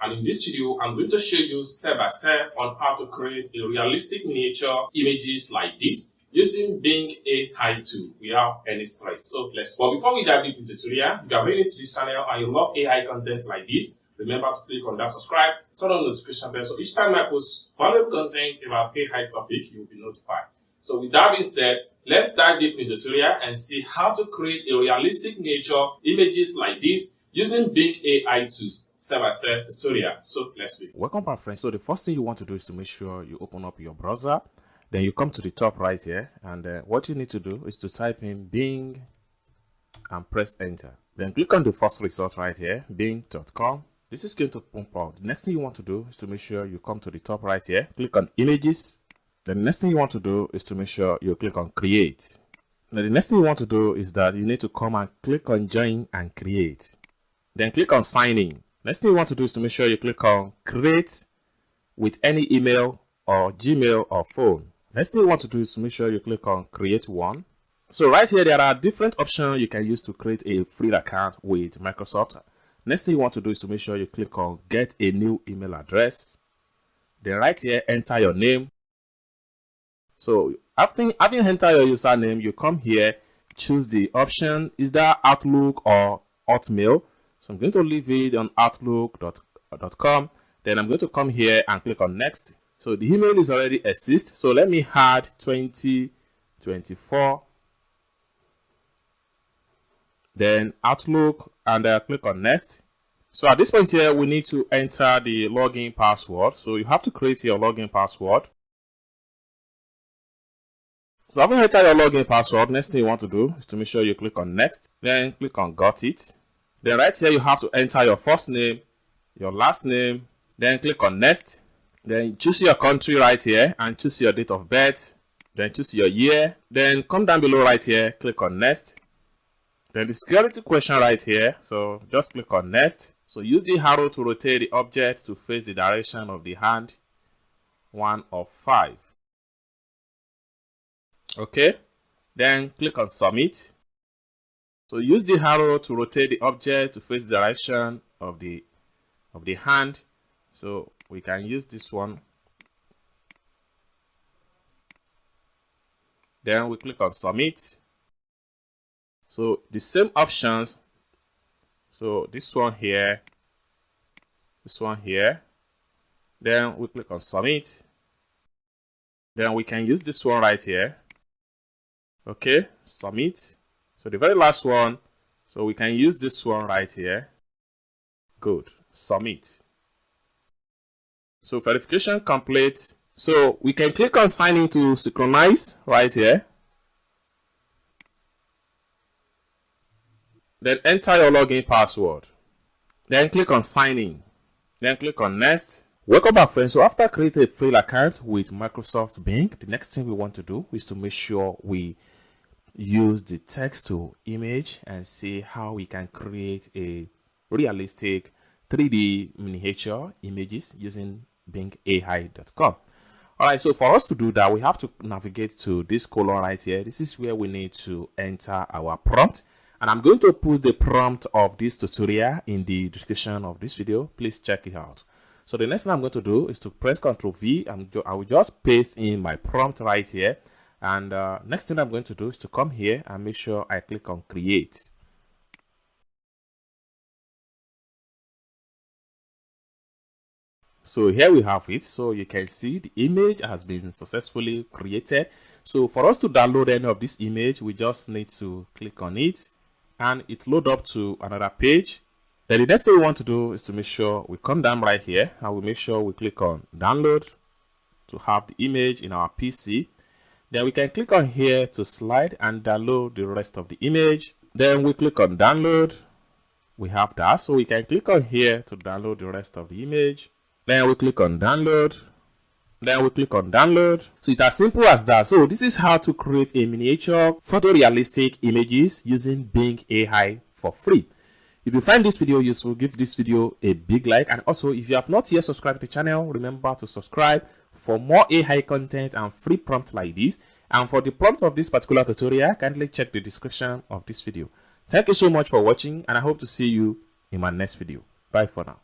And in this video, I'm going to show you step by step on how to create a realistic miniature images like this using Bing AI tool without any stress. So but before we dive into the tutorial, if you are very new to this channel and you love AI content like this, remember to click on that subscribe, turn on the notification bell so each time I post valuable content about AI topic, you'll be notified. So with that being said, let's dive deep into the tutorial and see how to create a realistic miniature images like this using Bing AI tools, step-by-step tutorial. So let's begin. Welcome back, friends. So the first thing you want to do is to make sure you open up your browser. Then you come to the top right here, and what you need to do is to type in Bing and press enter. Then click on the first result right here, bing.com. This is going to pump out. The next thing you want to do is to make sure you come to the top right here, click on images. Then the next thing you want to do is to make sure you click on create. Now the next thing you want to do is that you need to come and click on join and create. Then click on sign in. Next thing you want to do is to make sure you click on create with any email or Gmail or phone. Next thing you want to do is to make sure you click on create one. So right here, there are different options you can use to create a free account with Microsoft. Next thing you want to do is to make sure you click on get a new email address. Then right here, enter your name. So after having entered your username, you come here, choose the option, is that Outlook or Hotmail? So I'm going to leave it on outlook.com. Then I'm going to come here and click on next. So the email is already exist. So let me add 2024. Then Outlook and click on next. So at this point here, we need to enter the login password. So you have to create your login password. So having entered your login password, next thing you want to do is to make sure you click on next. Then click on got it. Then right here, you have to enter your first name, your last name, then click on next. Then choose your country right here and choose your date of birth. Then choose your year. Then come down below right here, click on next. Then the security question right here. So just click on next. So use the arrow to rotate the object to face the direction of the hand, 1 of 5. Okay. Then click on submit. So use the arrow to rotate the object to face the direction of the hand. So we can use this one. Then we click on submit. So the same options. So this one here, this one here. Then we click on submit. Then we can use this one right here. Okay, submit. So the very last one, so we can use this one right here. Good, submit. So verification complete. So we can click on sign in to synchronize right here. Then enter your login password. Then click on sign in. Then click on next. Welcome back, friends. So after creating a free account with Microsoft Bing, the next thing we want to do is to make sure we use the text to image and see how we can create a realistic 3D miniature images using BingAI.com. Alright, so for us to do that, we have to navigate to this column right here. This is where we need to enter our prompt. And I'm going to put the prompt of this tutorial in the description of this video. Please check it out. So the next thing I'm going to do is to press Ctrl V. I will just paste in my prompt right here. And next thing I'm going to do is to come here and make sure I click on create. So here we have it. So you can see the image has been successfully created. So for us to download any of this image, we just need to click on it and it load up to another page. Then the next thing we want to do is to make sure we come down right here and we make sure we click on download to have the image in our PC. Then we can click on here to slide and download the rest of the image. Then we click on download. We have that. So we can click on here to download the rest of the image. Then we click on download. Then we click on download. So it's as simple as that. So this is how to create a miniature photorealistic images using Bing AI for free. If you find this video useful, give this video a big like. And also, if you have not yet subscribed to the channel, remember to subscribe for more AI content and free prompts like this. And for the prompt of this particular tutorial, kindly check the description of this video. Thank you so much for watching, and I hope to see you in my next video. Bye for now.